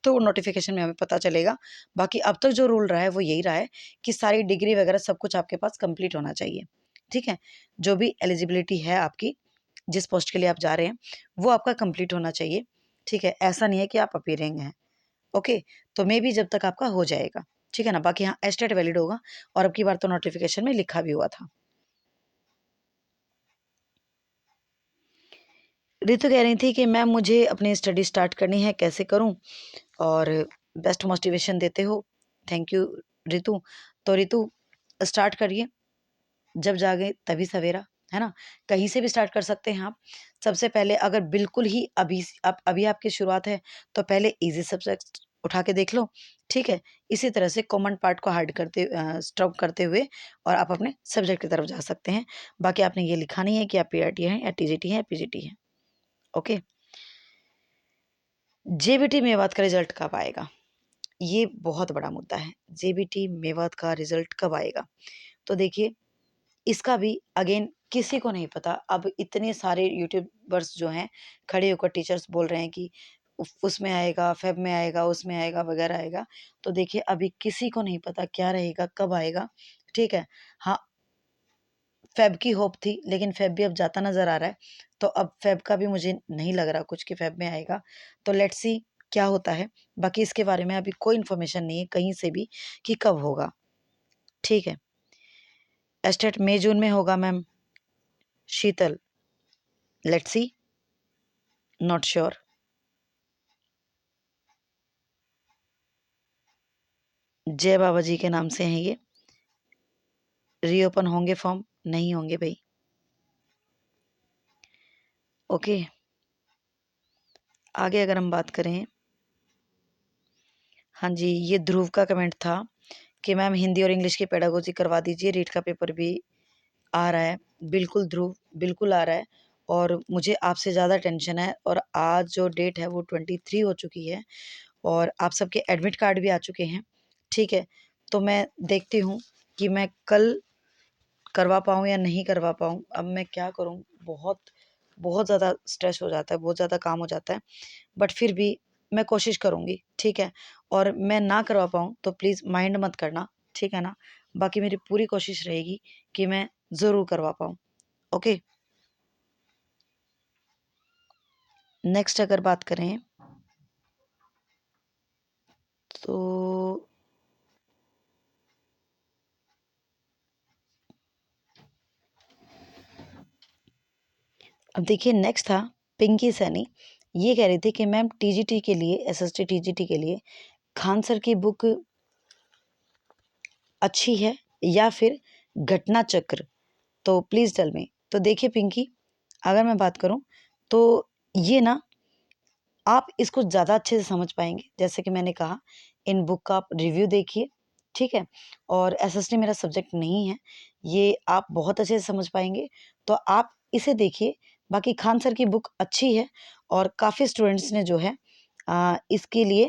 तो नोटिफिकेशन में हमें पता चलेगा। बाकी अब तक जो रूल रहा है वो यही रहा है कि सारी डिग्री वगैरह सब कुछ आपके पास कंप्लीट होना चाहिए, ठीक है। जो भी एलिजिबिलिटी है आपकी, जिस पोस्ट के लिए आप जा रहे हैं, वो आपका कंप्लीट होना चाहिए, ठीक है। ऐसा नहीं है कि आप अपीयरिंग हैं, ओके। तो मे बी जब तक आपका हो जाएगा, ठीक है ना। बाकी हाँ एस्टेट वैलिड होगा, और अब की बार तो नोटिफिकेशन में लिखा भी हुआ था। रितु कह रही थी कि मैम मुझे अपनी स्टडी स्टार्ट करनी है, कैसे करूं? और बेस्ट मोटिवेशन देते हो, थैंक यू रितु। तो रितु स्टार्ट करिए, जब जागे तभी सवेरा, है ना। कहीं से भी स्टार्ट कर सकते हैं आप। सबसे पहले अगर बिल्कुल ही अभी आपकी शुरुआत है, तो पहले इजी सब्जेक्ट उठा के देख लो, ठीक है। इसी तरह से कॉमन पार्ट को हार्ड करते स्टॉप करते हुए और आप अपने सब्जेक्ट की तरफ जा सकते हैं। बाकी आपने ये लिखा नहीं है कि आप पीआरटी हैं या टीजीटी हैं या पीजीटी हैं, ओके। जेबीटी मेवात का रिजल्ट कब आएगा? ये बहुत बड़ा मुद्दा है, जेबीटी मेवात का रिजल्ट कब आएगा? तो देखिए, इसका भी अगेन किसी को नहीं पता। अब इतने सारे यूट्यूबर्स जो हैं खड़े होकर टीचर्स बोल रहे हैं कि उसमें आएगा, फेब में आएगा, उसमें आएगा, वगैरह आएगा। तो देखिए अभी किसी को नहीं पता क्या रहेगा, कब आएगा, ठीक है। हाँ, फेब की होप थी, लेकिन फेब भी अब जाता नजर आ रहा है। तो अब फेब का भी मुझे नहीं लग रहा कुछ कि फेब में आएगा। तो लेट्स सी क्या होता है। बाकी इसके बारे में अभी कोई इन्फॉर्मेशन नहीं है कहीं से भी कि कब होगा, ठीक है। एस्टेट मई जून में होगा ma'am. Sheetal, let's see, not sure. जय बाबा जी के नाम से हैं ये। रीओपन होंगे फॉर्म? नहीं होंगे भाई, ओके। आगे अगर हम बात करें, हाँ जी, ये ध्रुव का कमेंट था कि मैम हिंदी और इंग्लिश की पेडागोजी करवा दीजिए, रीट का पेपर भी आ रहा है। बिल्कुल ध्रुव, बिल्कुल आ रहा है, और मुझे आपसे ज़्यादा टेंशन है। और आज जो डेट है वो 23 हो चुकी है, और आप सबके एडमिट कार्ड भी आ चुके हैं, ठीक है। तो मैं देखती हूँ कि मैं कल करवा पाऊँ या नहीं करवा पाऊँ। अब मैं क्या करूँ, बहुत बहुत ज़्यादा स्ट्रेस हो जाता है, बहुत ज़्यादा काम हो जाता है। बट फिर भी मैं कोशिश करूँगी, ठीक है। और मैं ना करवा पाऊँ तो प्लीज़ माइंड मत करना, ठीक है ना। बाकी मेरी पूरी कोशिश रहेगी कि मैं ज़रूर करवा पाऊँ, ओके। नेक्स्ट अगर बात करें तो अब देखिए, नेक्स्ट था पिंकी सैनी। ये कह रही थी कि मैम टीजीटी के लिए, एसएसटी टीजीटी के लिए खान सर की बुक अच्छी है या फिर घटना चक्र? तो प्लीज़ टेल मी। तो देखिए पिंकी, अगर मैं बात करूं तो ये ना, आप इसको ज़्यादा अच्छे से समझ पाएंगे। जैसे कि मैंने कहा, इन बुक का आप रिव्यू देखिए, ठीक है। और एसएसटी मेरा सब्जेक्ट नहीं है, ये आप बहुत अच्छे से समझ पाएंगे, तो आप इसे देखिए। बाकी खान सर की बुक अच्छी है, और काफ़ी स्टूडेंट्स ने जो है इसके लिए,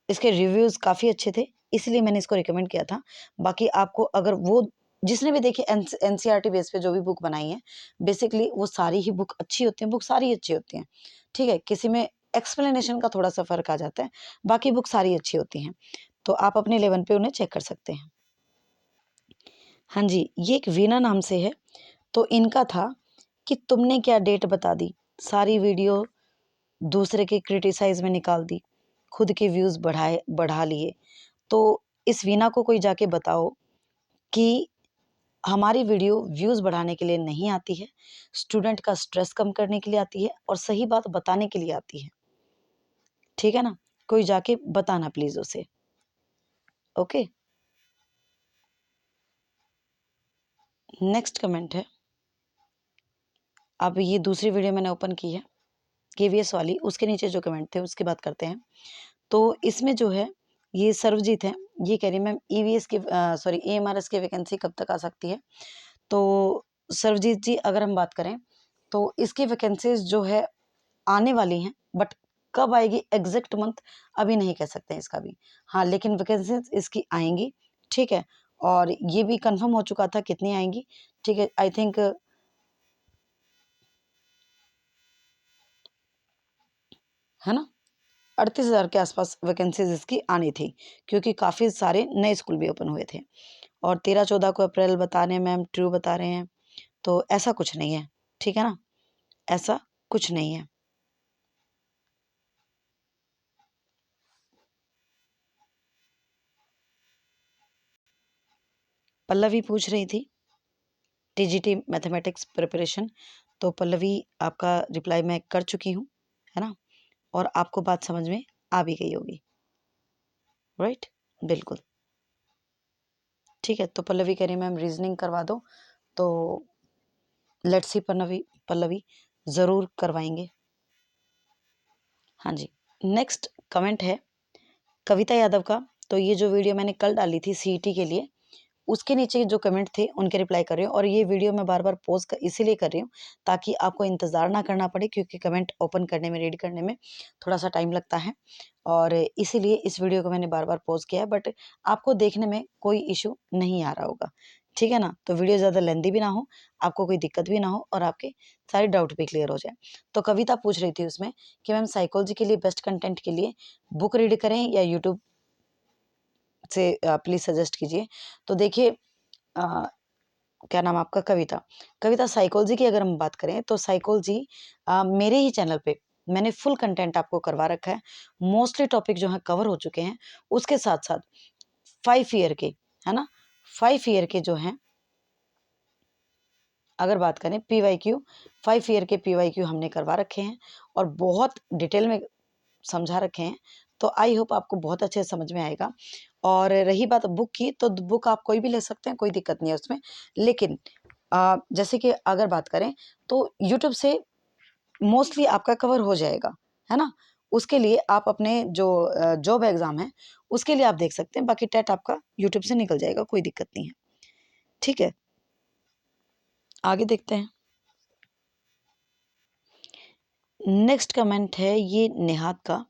इसके रिव्यूज़ काफ़ी अच्छे थे, इसलिए मैंने इसको रिकमेंड किया था। बाकी आपको अगर वो, जिसने भी देखी एनसीईआरटी बेस पे जो भी बुक बनाई है, बेसिकली वो सारी ही बुक अच्छी होती हैं, बुक सारी अच्छी होती हैं, ठीक है। किसी में एक्सप्लेनेशन का थोड़ा सा फ़र्क आ जाता है, बाकी बुक सारी अच्छी होती हैं, तो आप अपने लेवल पे उन्हें चेक कर सकते हैं। हाँ जी, ये एक वीना नाम से है, तो इनका था कि तुमने क्या डेट बता दी, सारी वीडियो दूसरे के क्रिटिसाइज़ में निकाल दी, खुद के व्यूज़ बढ़ा लिए। तो इस वीना को कोई जाके बताओ कि हमारी वीडियो व्यूज़ बढ़ाने के लिए नहीं आती है, स्टूडेंट का स्ट्रेस कम करने के लिए आती है और सही बात बताने के लिए आती है। ठीक है ना? कोई जाके बताना प्लीज़ उसे। ओके? नेक्स्ट कमेंट है, अब ये दूसरी वीडियो मैंने ओपन की है, केवीएस वाली, उसके नीचे जो कमेंट थे उसकी बात करते हैं। तो इसमें जो है, ये सर्वजीत है, ये कह रही है मैम ईवीएस की सॉरी एएमआरएस की वैकेंसी कब तक आ सकती है? तो सर्वजीत जी, अगर हम बात करें तो इसकी वैकेंसीज़ जो है आने वाली हैं, बट कब आएगी एग्ज़ैक्ट मंथ अभी नहीं कह सकते हैं इसका भी। हाँ, लेकिन वैकेंसीज़ इसकी आएँगी, ठीक है? और ये भी कन्फर्म हो चुका था कितनी आएँगी, ठीक है? आई थिंक है ना? 38,000 के आसपास वैकेंसीज़ इसकी आनी थी, क्योंकि काफ़ी सारे नए स्कूल भी ओपन हुए थे और 13-14 को अप्रैल बता रहे हैं मैम, ट्रू बता रहे हैं, तो ऐसा कुछ नहीं है, ठीक है ना? ऐसा कुछ नहीं है। पल्लवी पूछ रही थी टीजीटी मैथमेटिक्स प्रिपरेशन, तो पल्लवी आपका रिप्लाई मैं कर चुकी हूँ, है ना? और आपको बात समझ में आ भी गई होगी, राइट? बिल्कुल, ठीक है। तो पल्लवी कह रही है मैम रीज़निंग करवा दो, तो लेट्स सी पल्लवी पल्लवी ज़रूर करवाएँगे। हाँ जी, नेक्स्ट कमेंट है कविता यादव का, तो ये जो वीडियो मैंने कल डाली थी सीईटी के लिए, उसके नीचे जो कमेंट थे उनके रिप्लाई कर रही हूँ और ये वीडियो मैं बार-बार पॉज़ इसीलिए कर रही हूँ ताकि आपको इंतज़ार ना करना पड़े, क्योंकि कमेंट ओपन करने में, रीड करने में थोड़ा-सा टाइम लगता है और इसीलिए इस वीडियो को मैंने बार-बार पॉज़ किया है, बट आपको देखने में कोई इश्यू नहीं आ रहा होगा, ठीक है ना? तो वीडियो ज़्यादा लेंथी भी ना हो, आपको कोई दिक्कत भी ना हो और आपके सारे डाउट भी क्लियर हो जाएँ। तो कविता पूछ रही थी उसमें कि मैम साइकोलॉजी के लिए बेस्ट कंटेंट के लिए बुक रीड करें या यूट्यूब से प्लीज़ सजेस्ट कीजिए। तो देखिए अ, क्या नाम है आपका? कविता। कविता, साइकोलॉजी की अगर हम बात करें तो साइकोलॉजी मेरे ही चैनल पे मैंने फुल कंटेंट आपको करवा रखा है। मोस्टली टॉपिक जो हैं कवर हो चुके हैं। उसके साथ-साथ 5 ईयर के, है ना? 5 ईयर के जो हैं, अगर बात करें पीवाईक्यू, 5 ईयर के पीवाईक्यू हमने करवा रखे हैं और बहुत डिटेल में समझा रखे हैं, तो आई होप आपको बहुत अच्छे से समझ में आएगा। और रही बात बुक की, तो बुक आप कोई भी ले सकते हैं, कोई दिक्कत नहीं है उसमें। लेकिन जैसे कि अगर बात करें तो यूट्यूब से मोस्टली आपका कवर हो जाएगा, है ना? उसके लिए आप अपने जो जॉब एग्ज़ाम है, उसके लिए आप देख सकते हैं, बाकी टेट आपका यूट्यूब से निकल जाएगा, कोई दिक्कत नहीं है। ठीक है, आगे देखते हैं। नेक्स्ट कमेंट है ये नेहात का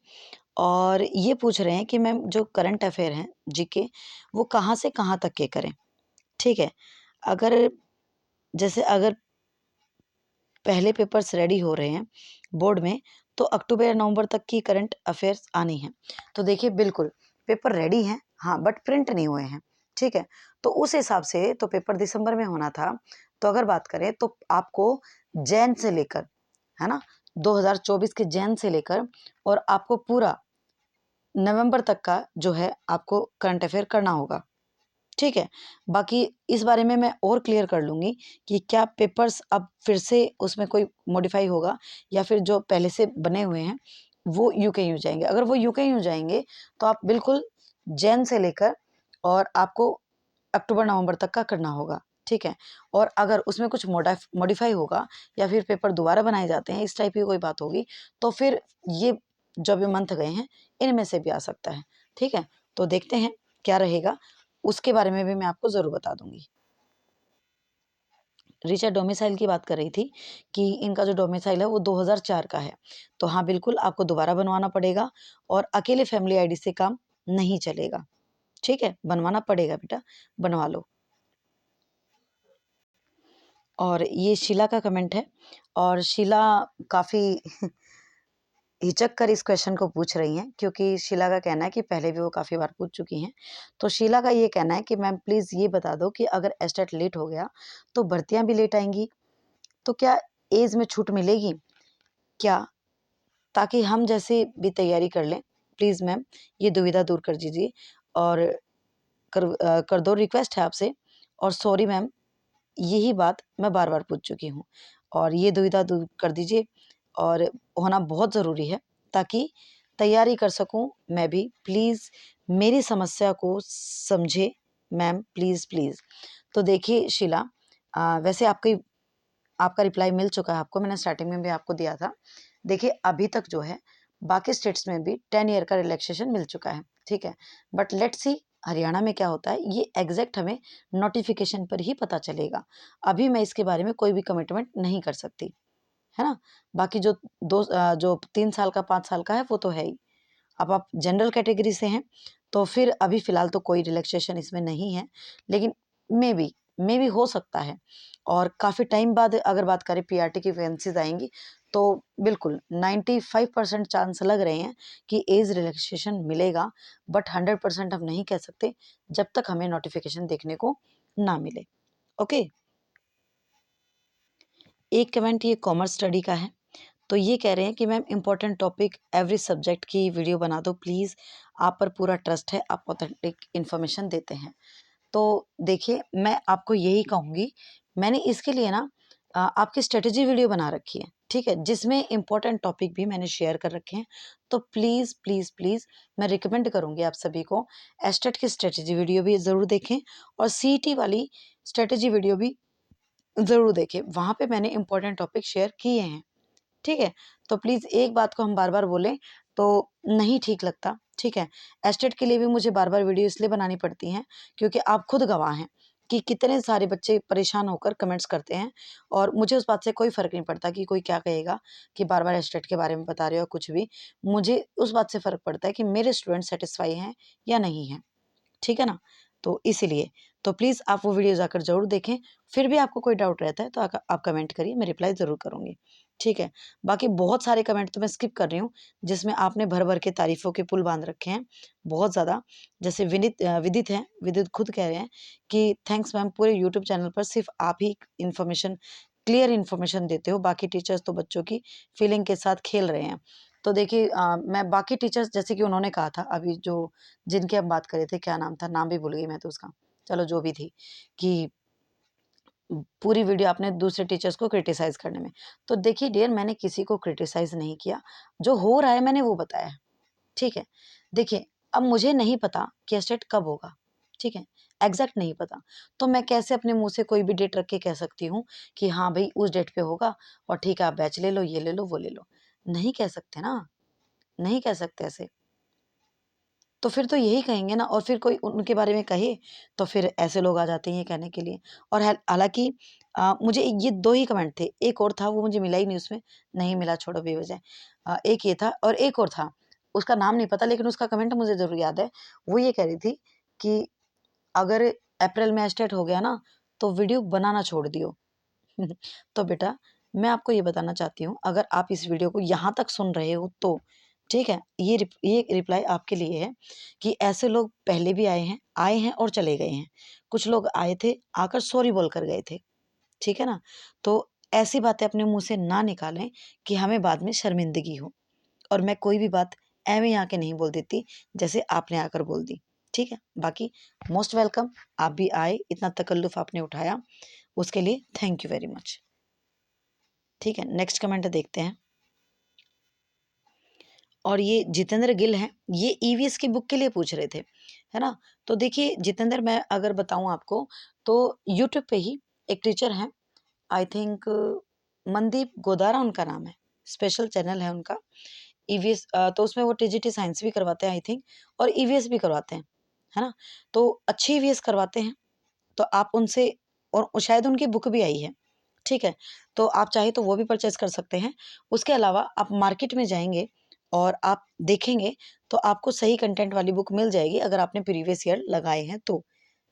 और ये पूछ रहे हैं कि मैम जो करंट अफ़ेयर हैं, जीके, वो कहाँ से कहाँ तक के करें? ठीक है, अगर जैसे अगर पहले पेपर्स रेडी हो रहे हैं बोर्ड में, तो अक्टूबर या नवंबर तक की करंट अफेयर्स आनी है। तो देखिए बिल्कुल पेपर रेडी हैं, हाँ, बट प्रिंट नहीं हुए हैं, ठीक है? तो उस हिसाब से तो पेपर दिसंबर में होना था, तो अगर बात करें तो आपको जैन से लेकर, है ना? 2024 के जैन से लेकर और आपको पूरा नवंबर तक का जो है आपको करंट अफेयर करना होगा। ठीक है? बाकी इस बारे में मैं और क्लियर कर लूँगी कि क्या पेपर्स अब फिर से उसमें कोई मॉडिफ़ाई होगा या फिर जो पहले से बने हुए हैं, वो यूँ के यूँ जाएँगे। अगर वो यूँ के यूँ जाएँगे, तो आप बिल्कुल जैन से लेकर और आपको अक्टूबर-नवंबर तक का करना होगा, ठीक है? और अगर उसमें कुछ मॉडिफ़ाई होगा या फिर पेपर दोबारा बनाए जाते हैं, इस टाइप की कोई बात होगी, तो फिर ये जो अभी मंथ गए हैं, इनमें से भी आ सकता है, ठीक है? तो देखते हैं क्या रहेगा, उसके बारे में भी मैं आपको ज़रूर बता दूँगी। रीचा डोमिसाइल की बात कर रही थी कि इनका जो डोमिसाइल है वो 2004 का है। तो हाँ, बिल्कुल आपको दोबारा बनवाना पड़ेगा और अकेले फैमिली आईडी से काम नहीं चलेगा, ठीक है? बनवाना पड़ेगा बेटा, बनवा लो। और ये शीला का कमेंट है और शीला काफ़ी हिचक कर इस क्वेश्चन को पूछ रही हैं, क्योंकि शीला का कहना है कि पहले भी वो काफ़ी बार पूछ चुकी हैं। तो शीला का ये कहना है कि मैम प्लीज़ ये बता दो कि अगर एस्टेट लेट हो गया तो भर्तियाँ भी लेट आएँगी, तो क्या एज में छूट मिलेगी क्या? ताकि हम जैसे भी तैयारी कर लें। प्लीज़ मैम ये दुविधा दूर कर दीजिए और कर दो, रिक्वेस्ट है आपसे। और सॉरी मैम, यही बात मैं बार-बार पूछ चुकी हूँ और ये दुविधा दूर कर दीजिए और होना बहुत ज़रूरी है ताकि तैयारी कर सकूँ मैं भी। प्लीज़ मेरी समस्या को समझें मैम, प्लीज़, प्लीज़। तो देखिए शीला, वैसे आपका रिप्लाई मिल चुका है आपको, मैंने स्टार्टिंग में भी आपको दिया था। देखिए अभी तक जो है बाकी स्टेट्स में भी 10 ईयर का रिलैक्सेशन मिल चुका है, ठीक है? बट लेट्स सी हरियाणा में क्या होता है, ये एग्ज़ैक्ट हमें नोटिफ़िकेशन पर ही पता चलेगा। अभी मैं इसके बारे में कोई भी कमिटमेंट नहीं कर सकती, है ना? बाकी जो 3 साल का 5 साल का है वो तो है ही। अब आप जनरल कैटेगरी से हैं, तो फिर अभी फ़िलहाल तो कोई रिलैक्सेशन इसमें नहीं है, लेकिन मे बी हो सकता है। और काफ़ी टाइम बाद अगर बात करें पीआरटी की वैकेंसीज़ आएँगी, तो बिल्कुल 95% चांस लग रहे हैं कि एज रिलैक्सेशन मिलेगा, बट 100% हम नहीं कह सकते, जब तक हमें नोटिफ़िकेशन देखने को ना मिले। ओके? एक कमेंट ये कॉमर्स स्टडी का है। तो ये कह रहे हैं कि ma'am important topic every subject की वीडियो बना दो प्लीज़, आप पर पूरा ट्रस्ट है, आप ऑथेंटिक इन्फॉर्मेशन देते हैं। तो देखिए मैं आपको यही कहूँगी, मैंने इसके लिए ना आपकी स्ट्रेटजी वीडियो बना रखी है, ठीक है? जिसमें इम्पोर्टेंट टॉपिक भी मैंने शेयर कर रखे हैं। तो प्लीज़, प्लीज़, प्लीज़ मैं रिकमेंड करूँगी आप सभी को एस्टेट की स्ट्रेटजी वीडियो भी ज़रूर देखें और सीईटी वाली स्ट्रेटजी वीडियो भी ज़रूर देखें। वहाँ पे मैंने इम्पोर्टेंट टॉपिक शेयर किए हैं। ठीक है? तो प्लीज़ एक बात को हम बार-बार बोलें तो नहीं ठीक लगता, ठीक है? एस्टेट के लिए भी मुझे बार-बार वीडियो इसलिए बनानी पड़ती हैं क्योंकि आप खुद गवाह हैं कि कितने सारे बच्चे परेशान होकर कमेंट्स करते हैं और मुझे उस बात से कोई फ़र्क नहीं पड़ता कि कोई क्या कहेगा कि बार-बार एस्टेट के बारे में बता रहे हो कुछ भी। मुझे उस बात से फ़र्क पड़ता है कि मेरे स्टूडेंट सैटिस्फाई हैं या नहीं हैं। ठीक है ना? तो इसीलिए, तो प्लीज़ आप वो वीडियो जाकर ज़रूर देखें। फिर भी आपको कोई डाउट रहता है तो आप कमेंट करिए, मैं रिप्लाई ज़रूर करूँगी। ठीक है? बाकी बहुत सारे कमेंट तो मैं स्किप कर रही हूँ, जिसमें आपने भर-भर के तारीफ़ों के पुल बाँध रखे हैं, बहुत ज़्यादा। जैसे विदित हैं, विदित खुद कह रहे हैं कि थैंक्स मैम, पूरे यूट्यूब चैनल पर सिर्फ़ आप ही इन्फॉर्मेशन क्लियर इन्फॉर्मेशन देते हो, बाकी टीचर्स तो बच्चों की फीलिंग के साथ खेल रहे हैं। तो देखिए मैं बाकी टीचर्स जैसे कि उन्होंने कहा था अभी जो जिनकी हम बात कर रहे थे, क्या नाम था? नाम भी भूल गई मैं तो उसका। चलो जो भी थी, कि पूरी वीडियो आपने दूसरे टीचर्स को क्रिटिसाइज़ करने में। तो देखिए डियर, मैंने किसी को क्रिटिसाइज़ नहीं किया, जो हो रहा है मैंने वो बताया है, ठीक है? देखिए, अब मुझे नहीं पता कि एस्टेट कब होगा, ठीक है? एग्ज़ैक्ट नहीं पता, तो मैं कैसे अपने मुँह से कोई भी डेट रख के कह सकती हूँ कि हाँ भई उस डेट पे होगा और ठीक है आप बैच ले लो, ये ले लो, वो ले लो। नहीं कह सकते ना, नहीं कह सकते ऐसे। तो फिर तो यही कहेंगे ना, और फिर कोई उनके बारे में कहे तो फिर ऐसे लोग आ जाते हैं ये कहने के लिए। और हालाँकि मुझे ये 2 ही कमेंट थे, एक और था वो मुझे मिला ही नहीं उसमें, नहीं मिला छोड़ो बेवजह। एक ये था और एक और था, उसका नाम नहीं पता लेकिन उसका कमेंट मुझे ज़रूर याद है। वो ये कह रही थी कि अगर अप्रैल में एस्टेट हो गया ना तो वीडियो बनाना छोड़ दियो। तो बेटा मैं आपको ये बताना चाहती हूँ, अगर आप इस वीडियो को यहाँ तक सुन रहे हो तो, ठीक है? ये रिप्लाई आपके लिए है कि ऐसे लोग पहले भी आए हैं और चले गए हैं। कुछ लोग आए थे, आकर सॉरी बोल कर गए थे, ठीक है ना? तो ऐसी बातें अपने मुँह से ना निकालें कि हमें बाद में शर्मिंदगी हो। और मैं कोई भी बात ऐवें ही आके नहीं बोल देती, जैसे आपने आकर बोल दी, ठीक है? बाकी मोस्ट वेलकम, आप भी आए, इतना तकल्लुफ़ आपने उठाया, उसके लिए थैंक यू वेरी मच। ठीक है, नेक्स्ट कमेंट देखते हैं। और ये जितेंद्र गिल हैं, ये ईवीएस की बुक के लिए पूछ रहे थे, है ना? तो देखिए जितेंद्र, मैं अगर बताऊँ आपको तो यूट्यूब पे ही एक टीचर हैं, आई थिंक मनदीप गोदारा उनका नाम है, स्पेशल चैनल है उनका। ईवीएस तो उसमें वो टीजीटी साइंस भी करवाते हैं आई थिंक, और ईवीएस भी करवाते हैं, है ना? तो अच्छी ईवीएस करवाते हैं, तो आप उनसे, और शायद उनकी बुक भी आई है, ठीक है? तो आप चाहे तो वो भी परचेज़ कर सकते हैं। उसके अलावा आप मार्केट में जाएँगे और आप देखेंगे तो आपको सही कंटेंट वाली बुक मिल जाएगी अगर आपने प्रीवियस ईयर लगाए हैं तो,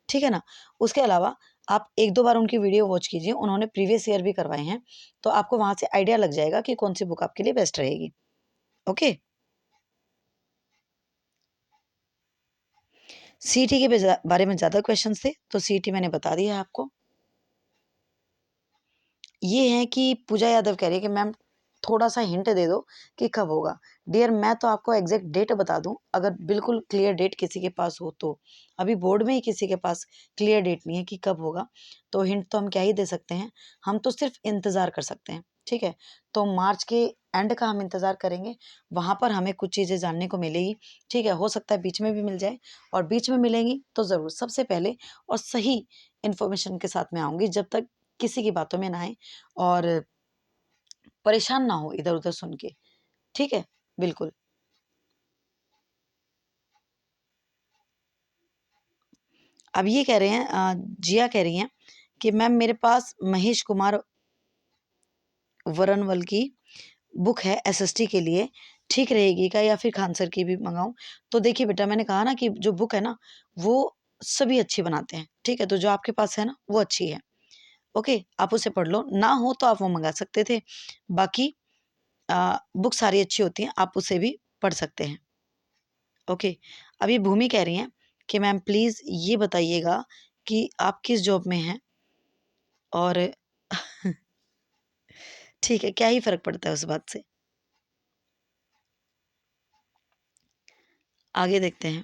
ठीक है ना? उसके अलावा आप 1-2 बार उनकी वीडियो वॉच कीजिए, उन्होंने प्रीवियस ईयर भी करवाए हैं, तो आपको वहाँ से आइडिया लग जाएगा कि कौन-सी बुक आपके लिए बेस्ट रहेगी। ओके। सीईटी के बारे में ज़्यादा क्वेश्चंस थे तो सीईटी मैंने बता दिया है आपको। ये है कि पूजा यादव कह रही है कि मैम थोड़ा सा हिंट दे दो कि कब होगा। डियर मैं तो आपको एग्जैक्ट डेट बता दूं अगर बिल्कुल क्लियर डेट किसी के पास हो तो। अभी बोर्ड में ही किसी के पास क्लियर डेट नहीं है कि कब होगा, तो हिंट तो हम क्या ही दे सकते हैं, हम तो सिर्फ इंतज़ार कर सकते हैं। ठीक है, तो मार्च के एंड का हम इंतज़ार करेंगे, वहाँ पर हमें कुछ चीज़ें जानने को मिलेगी। ठीक है, हो सकता है बीच में भी मिल जाए, और बीच में मिलेंगी तो ज़रूर सबसे पहले और सही इन्फॉर्मेशन के साथ में आऊँगी, जब तक किसी की बातों में ना आए और परेशान ना हो इधर उधर सुन के। ठीक है, बिल्कुल। अब ये कह रहे हैं जिया कह रही हैं कि मैम मेरे पास महेश कुमार वरनवल की बुक है एसएसटी के लिए, ठीक रहेगी क्या, या फिर खान सर की भी मंगाऊं? तो देखिए बेटा, मैंने कहा ना कि जो बुक है ना वो सभी अच्छी बनाते हैं। ठीक है, तो जो आपके पास है ना वो अच्छी है। ओके, आप उसे पढ़ लो, ना हो तो आप वो मंगा सकते थे। बाकी बुक सारी अच्छी होती हैं, आप उसे भी पढ़ सकते हैं। ओके। अभी भूमि कह रही हैं कि मैम प्लीज़ ये बताइएगा कि आप किस जॉब में हैं, और ठीक है, क्या ही फ़र्क पड़ता है उस बात से। आगे देखते हैं।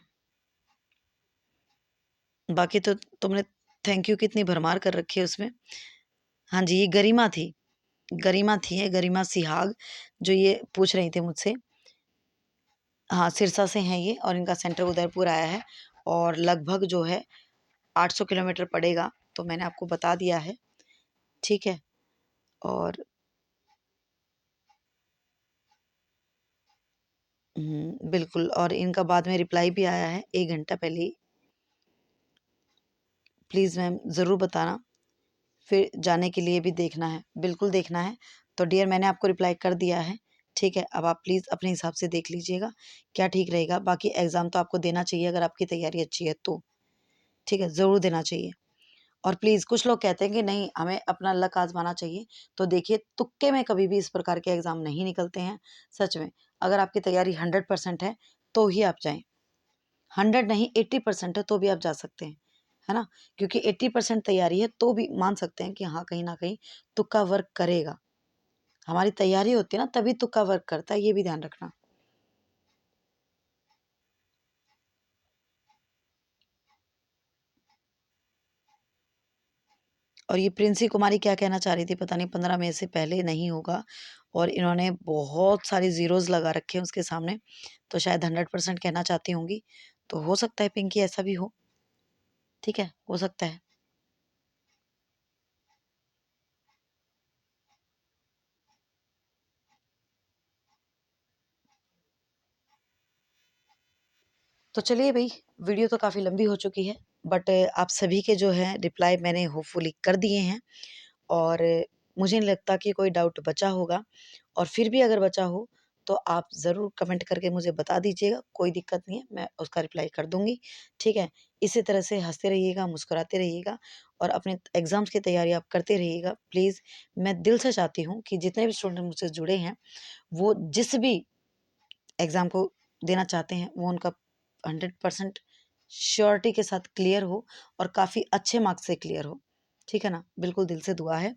बाकी तो तुमने थैंक यू कितनी भरमार कर रखी है उसमें। हाँ जी, ये गरिमा थी, गरिमा थी, ये गरिमा सिहाग जो ये पूछ रही थी मुझसे। हाँ, सिरसा से हैं ये, और इनका सेंटर उदयपुर आया है, और लगभग जो है 800 किलोमीटर पड़ेगा, तो मैंने आपको बता दिया है। ठीक है, और बिल्कुल, और इनका बाद में रिप्लाई भी आया है 1 घंटा पहले ही। प्लीज़ मैम ज़रूर बताना, फिर जाने के लिए भी देखना है, बिल्कुल देखना है। तो डियर मैंने आपको रिप्लाई कर दिया है। ठीक है, अब आप प्लीज़ अपने हिसाब से देख लीजिएगा क्या ठीक रहेगा। बाकी एग्ज़ाम तो आपको देना चाहिए अगर आपकी तैयारी अच्छी है तो। ठीक है, ज़रूर देना चाहिए। और प्लीज़ कुछ लोग कहते हैं कि नहीं हमें अपना लक आज़माना चाहिए, तो देखिए तुक्के में कभी भी इस प्रकार के एग्ज़ाम नहीं निकलते हैं। सच में, अगर आपकी तैयारी 100% है तो ही आप जाएँ। 100 नहीं 80% है तो भी आप जा सकते हैं, है ना? क्योंकि 80% तैयारी है तो भी मान सकते हैं कि हाँ, कहीं न कहीं तुक्का वर्क करेगा। हमारी तैयारी होती है ना तभी तुक्का वर्क करता है, ये भी ध्यान रखना। और ये प्रिंसी कुमारी क्या कहना चाह रही थी पता नहीं, 15 मई से पहले नहीं होगा, और इन्होंने बहुत सारी ज़ीरोज़ लगा रखे हैं उसके सामने, तो शायद 100% कहना चाहती होंगी। तो हो सकता है पिंकी ऐसा भी हो, ठीक है? हो सकता है। तो चलिए भई, वीडियो तो काफ़ी लंबी हो चुकी है, बट आप सभी के जो है रिप्लाई मैंने होपफुली कर दिए हैं, और मुझे नहीं लगता कि कोई डाउट बचा होगा, और फिर भी अगर बचा हो तो आप ज़रूर कमेंट करके मुझे बता दीजिएगा, कोई दिक्कत नहीं है, मैं उसका रिप्लाई कर दूँगी। ठीक है? इसी तरह से हँसते रहिएगा, मुस्कुराते रहिएगा, और अपने एग्ज़ाम्स की तैयारी आप करते रहिएगा। प्लीज़ मैं दिल से चाहती हूँ कि जितने भी स्टूडेंट मुझसे जुड़े हैं, वो जिस भी एग्ज़ाम को देना चाहते हैं, वो उनका 100% श्योरिटी के साथ क्लियर हो, और काफ़ी अच्छे मार्क्स से क्लियर हो। ठीक है ना? बिल्कुल दिल से दुआ है,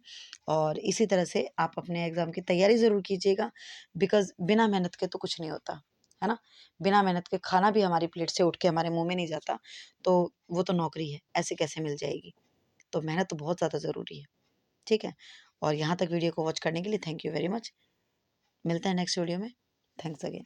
और इसी तरह से आप अपने एग्ज़ाम की तैयारी ज़रूर कीजिएगा, बिकॉज़ बिना मेहनत के तो कुछ नहीं होता, है ना? बिना मेहनत के खाना भी हमारी प्लेट से उठ के हमारे मुँह में नहीं जाता, तो वो तो नौकरी है, ऐसे कैसे मिल जाएगी? तो मेहनत तो बहुत ज़्यादा ज़रूरी है। ठीक है? और यहाँ तक वीडियो को वॉच करने के लिए थैंक यू वेरी मच। मिलते हैं नेक्स्ट वीडियो में। Thanks again.